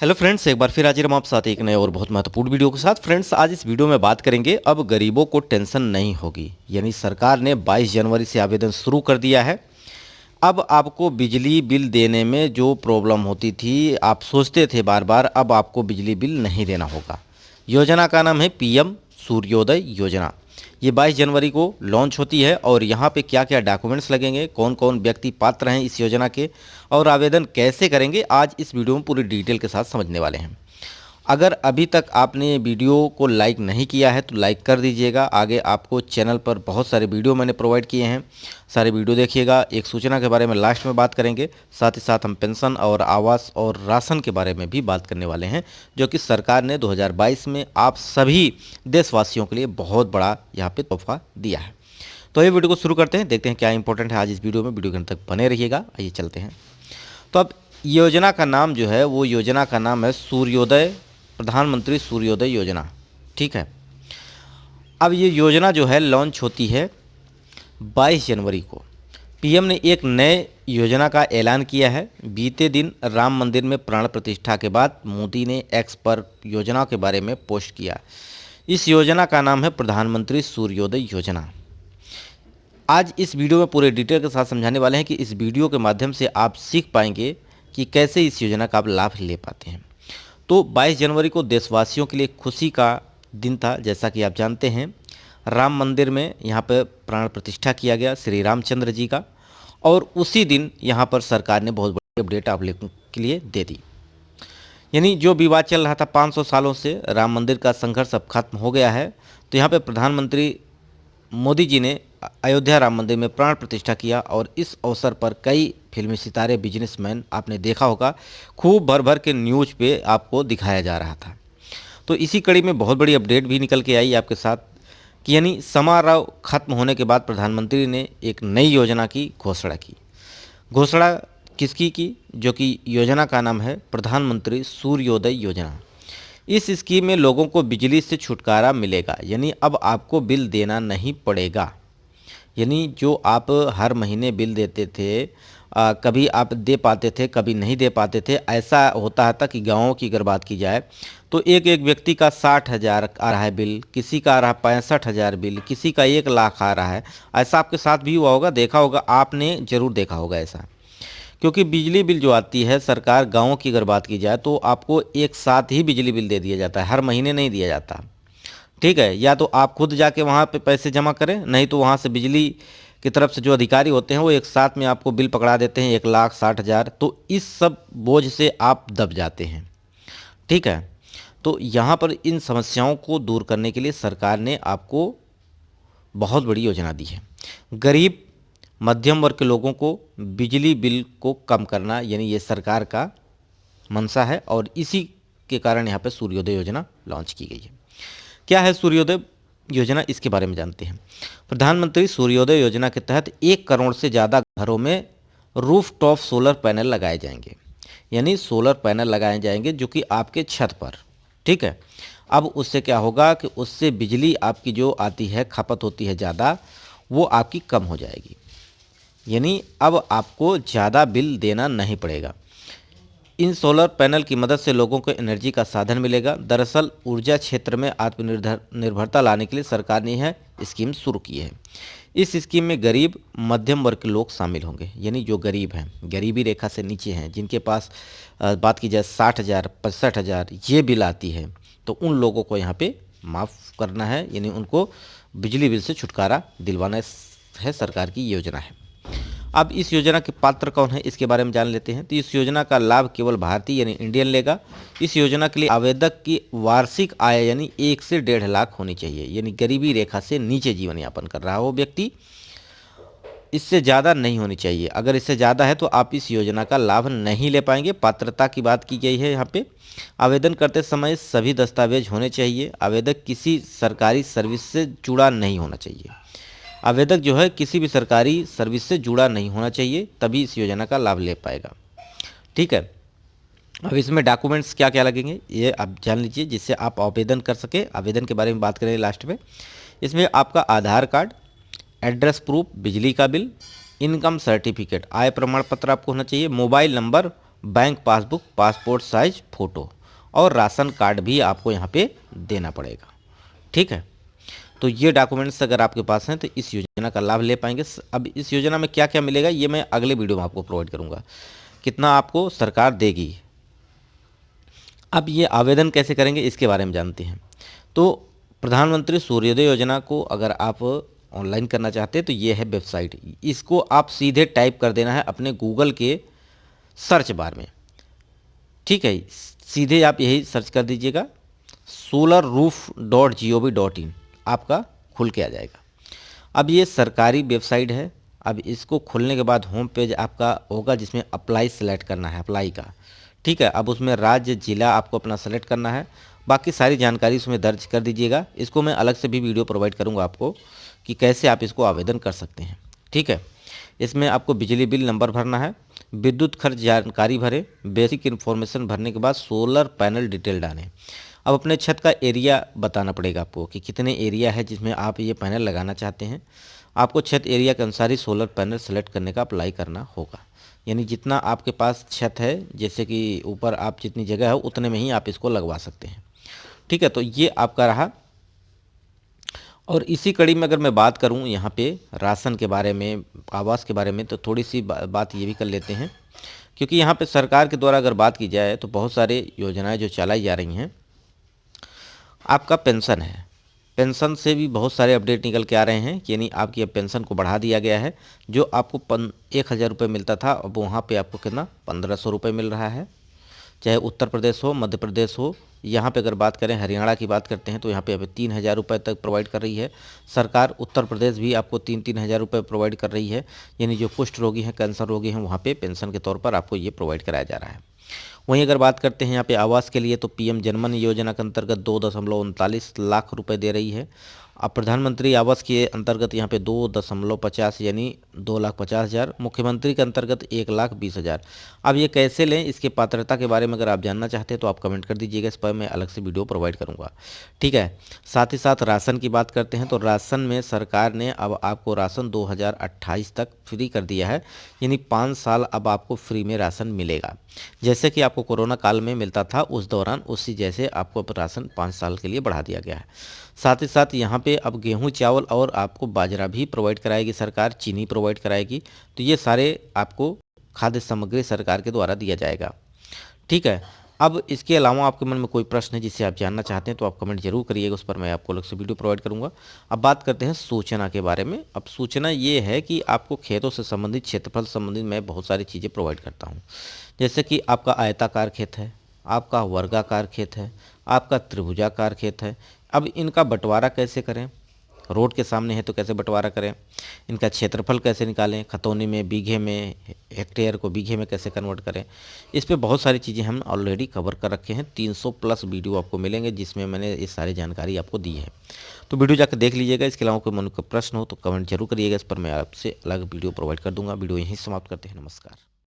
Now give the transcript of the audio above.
Hello friends, एक बार फिर हाजिर हम आप साथ एक नए और बहुत महत्वपूर्ण वीडियो के साथ। फ्रेंड्स, आज इस वीडियो में बात करेंगे अब गरीबों को टेंशन नहीं होगी। यानी सरकार ने 22 जनवरी से आवेदन शुरू कर दिया है। अब आपको बिजली बिल देने में जो प्रॉब्लम होती थी, आप सोचते थे बार बार, अब आपको बिजली बिल नहीं देना होगा। योजना का नाम है पीएम सूर्योदय योजना। ये 22 जनवरी को लॉन्च होती है और यहाँ पे क्या क्या डॉक्यूमेंट्स लगेंगे, कौन कौन व्यक्ति पात्र हैं इस योजना के और आवेदन कैसे करेंगे, आज इस वीडियो में पूरी डिटेल के साथ समझने वाले हैं। अगर अभी तक आपने वीडियो को लाइक नहीं किया है तो लाइक कर दीजिएगा। आगे आपको चैनल पर बहुत सारे वीडियो मैंने प्रोवाइड किए हैं, सारे वीडियो देखिएगा। एक सूचना के बारे में लास्ट में बात करेंगे, साथ ही साथ हम पेंशन और आवास और राशन के बारे में भी बात करने वाले हैं, जो कि सरकार ने 2022 में आप सभी देशवासियों के लिए बहुत बड़ा यहाँ पे तोहफा दिया है। तो ये वीडियो को शुरू करते हैं, देखते हैं क्या इंपॉर्टेंट है आज इस वीडियो में। वीडियो के अंत तक बने रहिएगा। आइए चलते हैं। तो अब योजना का नाम जो है, वो योजना का नाम है सूर्योदय, प्रधानमंत्री सूर्योदय योजना। ठीक है। अब ये योजना जो है लॉन्च होती है 22 जनवरी को। पीएम ने एक नए योजना का ऐलान किया है। बीते दिन राम मंदिर में प्राण प्रतिष्ठा के बाद मोदी ने एक्स पर योजना के बारे में पोस्ट किया। इस योजना का नाम है प्रधानमंत्री सूर्योदय योजना। आज इस वीडियो में पूरे डिटेल के साथ समझाने वाले हैं कि इस वीडियो के माध्यम से आप सीख पाएंगे कि कैसे इस योजना का आप लाभ ले पाते हैं। तो 22 जनवरी को देशवासियों के लिए खुशी का दिन था। जैसा कि आप जानते हैं, राम मंदिर में यहाँ पर प्राण प्रतिष्ठा किया गया श्री रामचंद्र जी का, और उसी दिन यहाँ पर सरकार ने बहुत बड़ी अपडेट आप लोगों के लिए दे दी। यानी जो विवाद चल रहा था 500 सालों से, राम मंदिर का संघर्ष अब खत्म हो गया है। तो यहाँ पे प्रधानमंत्री मोदी जी ने अयोध्या राम मंदिर में प्राण प्रतिष्ठा किया और इस अवसर पर कई फिल्मी सितारे, बिजनेसमैन, आपने देखा होगा, खूब भर भर के न्यूज पे आपको दिखाया जा रहा था। तो इसी कड़ी में बहुत बड़ी अपडेट भी निकल के आई आपके साथ कि यानी समारोह खत्म होने के बाद प्रधानमंत्री ने एक नई योजना की घोषणा की। घोषणा किसकी की? जो कि योजना का नाम है प्रधानमंत्री सूर्योदय योजना। इस स्कीम में लोगों को बिजली से छुटकारा मिलेगा। यानी अब आपको बिल देना नहीं पड़ेगा। यानी जो आप हर महीने बिल देते थे, कभी आप दे पाते थे, कभी नहीं दे पाते थे। ऐसा होता था कि गाँवों की अगर बात की जाए तो एक एक व्यक्ति का 60,000 आ रहा है बिल, किसी का आ रहा है 65,000 बिल, किसी का 1 लाख आ रहा है। ऐसा आपके साथ भी हुआ होगा, देखा होगा, आपने ज़रूर देखा होगा ऐसा। क्योंकि बिजली बिल जो आती है सरकार, गाँव की अगर बात की जाए तो आपको एक साथ ही बिजली बिल दे दिया जाता है, हर महीने नहीं दिया जाता। ठीक है। या तो आप खुद जाके वहाँ पे पैसे जमा करें, नहीं तो वहाँ से बिजली की तरफ से जो अधिकारी होते हैं वो एक साथ में आपको बिल पकड़ा देते हैं 1,60,000। तो इस सब बोझ से आप दब जाते हैं। ठीक है। तो यहाँ पर इन समस्याओं को दूर करने के लिए सरकार ने आपको बहुत बड़ी योजना दी है। गरीब मध्यम वर्ग के लोगों को बिजली बिल को कम करना, यानी ये सरकार का मंशा है और इसी के कारण यहाँ पर सूर्योदय योजना लॉन्च की गई है। क्या है सूर्योदय योजना, इसके बारे में जानते हैं। प्रधानमंत्री सूर्योदय योजना के तहत 1 करोड़ से ज़्यादा घरों में रूफ टॉप सोलर पैनल लगाए जाएंगे। यानी सोलर पैनल लगाए जाएंगे जो कि आपके छत पर। ठीक है। अब उससे क्या होगा कि उससे बिजली आपकी जो आती है, खपत होती है ज़्यादा, वो आपकी कम हो जाएगी। यानी अब आपको ज़्यादा बिल देना नहीं पड़ेगा। इन सोलर पैनल की मदद से लोगों को एनर्जी का साधन मिलेगा। दरअसल ऊर्जा क्षेत्र में आत्मनिर्भरता लाने के लिए सरकार ने यह स्कीम शुरू की है। इस स्कीम में गरीब मध्यम वर्ग के लोग शामिल होंगे। यानी जो गरीब हैं, गरीबी रेखा से नीचे हैं, जिनके पास बात की जाए 60,000, 65,000 ये बिल आती है, तो उन लोगों को यहाँ पे माफ़ करना है। यानी उनको बिजली बिल से छुटकारा दिलवाना है, सरकार की योजना है। अब इस योजना के पात्र कौन है, इसके बारे में जान लेते हैं। तो इस योजना का लाभ केवल भारतीय यानी इंडियन लेगा। इस योजना के लिए आवेदक की वार्षिक आय यानी 1 से 1.5 लाख होनी चाहिए। यानी गरीबी रेखा से नीचे जीवन यापन कर रहा हो व्यक्ति, इससे ज़्यादा नहीं होनी चाहिए। अगर इससे ज़्यादा है तो आप इस योजना का लाभ नहीं ले पाएंगे। पात्रता की बात की गई है यहाँ पे। आवेदन करते समय सभी दस्तावेज होने चाहिए। आवेदक किसी सरकारी सर्विस से जुड़ा नहीं होना चाहिए। आवेदक जो है किसी भी सरकारी सर्विस से जुड़ा नहीं होना चाहिए, तभी इस योजना का लाभ ले पाएगा। ठीक है। अब इसमें डॉक्यूमेंट्स क्या क्या लगेंगे ये आप जान लीजिए, जिससे आप आवेदन कर सके। आवेदन के बारे में बात करेंगे लास्ट में। इसमें आपका आधार कार्ड, एड्रेस प्रूफ, बिजली का बिल, इनकम सर्टिफिकेट, आय प्रमाण पत्र आपको होना चाहिए, mobile number bank passbook, passport size photo और राशन कार्ड भी आपको यहाँ पे देना पड़ेगा। ठीक है, तो ये डॉक्यूमेंट्स अगर आपके पास हैं तो इस योजना का लाभ ले पाएंगे। अब इस योजना में क्या क्या मिलेगा ये मैं अगले वीडियो में आपको प्रोवाइड करूँगा, कितना आपको सरकार देगी। अब ये आवेदन कैसे करेंगे इसके बारे में जानते हैं। तो प्रधानमंत्री सूर्योदय योजना को अगर आप ऑनलाइन करना चाहते हैं तो ये है वेबसाइट, इसको आप सीधे टाइप कर देना है अपने गूगल के सर्च बार में। ठीक है, सीधे आप यही सर्च कर दीजिएगा solarroof.gov.in, आपका खुल के आ जाएगा। अब ये सरकारी वेबसाइट है। अब इसको खोलने के बाद होम पेज आपका होगा जिसमें अप्लाई सेलेक्ट करना है, अप्लाई का। ठीक है, अब उसमें राज्य जिला आपको अपना सेलेक्ट करना है, बाकी सारी जानकारी उसमें दर्ज कर दीजिएगा। इसको मैं अलग से भी वीडियो प्रोवाइड करूँगा आपको कि कैसे आप इसको आवेदन कर सकते हैं। ठीक है, इसमें आपको बिजली बिल नंबर भरना है, विद्युत खर्च जानकारी भरें, बेसिक इन्फॉर्मेशन भरने के बाद सोलर पैनल डिटेल डालें। अब अपने छत का एरिया बताना पड़ेगा आपको कि कितने एरिया है जिसमें आप ये पैनल लगाना चाहते हैं। आपको छत एरिया के अनुसार ही सोलर पैनल सेलेक्ट करने का अप्लाई करना होगा, यानी जितना आपके पास छत है, जैसे कि ऊपर आप जितनी जगह है उतने में ही आप इसको लगवा सकते हैं। ठीक है, तो ये आपका रहा। और इसी कड़ी में अगर मैं बात करूं यहाँ पे राशन के बारे में, आवास के बारे में, तो थोड़ी सी बात ये भी कर लेते हैं, क्योंकि यहाँ पे सरकार के द्वारा अगर बात की जाए तो बहुत सारे योजनाएं जो चलाई जा रही हैं। आपका पेंशन है, पेंशन से भी बहुत सारे अपडेट निकल के आ रहे हैं कि यानी आपकी अब पेंशन को बढ़ा दिया गया है। जो आपको 1,000 रुपये मिलता था अब वहाँ पे आपको कितना 1,500 रुपये मिल रहा है, चाहे उत्तर प्रदेश हो, मध्य प्रदेश हो। यहाँ पे अगर बात करें हरियाणा की बात करते हैं तो यहाँ पे अभी 3,000 रुपये तक प्रोवाइड कर रही है सरकार। उत्तर प्रदेश भी आपको 3,000 रुपये प्रोवाइड कर रही है, यानी जो कुष्ठ रोगी हैं, कैंसर रोगी हैं, वहाँ पे पेंशन के तौर पर आपको ये प्रोवाइड कराया जा रहा है। वहीं अगर बात करते हैं यहाँ पे आवास के लिए तो पीएम जनमन योजना के अंतर्गत 2.39 लाख रुपए दे रही है। अब प्रधानमंत्री आवास के अंतर्गत यहाँ पे 2.50 यानी 2,50,000, मुख्यमंत्री के अंतर्गत 1,20,000। अब ये कैसे लें, इसके पात्रता के बारे में अगर आप जानना चाहते हैं तो आप कमेंट कर दीजिएगा, इस पर मैं अलग से वीडियो प्रोवाइड करूँगा। ठीक है, साथ ही साथ राशन की बात करते हैं तो राशन में सरकार ने अब आपको राशन 2028 तक फ्री कर दिया है, यानी 5 साल अब आपको फ्री में राशन मिलेगा। जैसे कि आपको कोरोना काल में मिलता था उस दौरान, उसी जैसे आपको अब राशन 5 साल के लिए बढ़ा दिया गया है। साथ ही साथ यहाँ पे अब गेहूं, चावल और आपको बाजरा भी प्रोवाइड कराएगी सरकार, चीनी प्रोवाइड कराएगी। तो ये सारे आपको खाद्य सामग्री सरकार के द्वारा दिया जाएगा। ठीक है, अब इसके अलावा आपके मन में कोई प्रश्न है जिससे आप जानना चाहते हैं तो आप कमेंट जरूर करिएगा, उस पर मैं आपको अलग से वीडियो प्रोवाइड करूंगा। अब बात करते हैं सूचना के बारे में। अब सूचना ये है कि आपको खेतों से संबंधित, क्षेत्रफल संबंधित मैं बहुत सारी चीज़ें प्रोवाइड करता हूँ। जैसे कि आपका आयताकार खेत है, आपका वर्गाकार खेत है, आपका त्रिभुजाकार खेत है। अब इनका बंटवारा कैसे करें, रोड के सामने है तो कैसे बंटवारा करें, इनका क्षेत्रफल कैसे निकालें, खतौनी में, बीघे में, हेक्टेयर को बीघे में कैसे कन्वर्ट करें, इस पे बहुत सारी चीज़ें हम ऑलरेडी कवर कर रखे हैं। 300 प्लस वीडियो आपको मिलेंगे जिसमें मैंने ये सारी जानकारी आपको दी है, तो वीडियो जाकर देख लीजिएगा। इसके अलावा कोई मन का प्रश्न हो तो कमेंट जरूर करिएगा, इस पर मैं आपसे अलग वीडियो प्रोवाइड कर दूंगा। वीडियो यहीं समाप्त करते हैं, नमस्कार।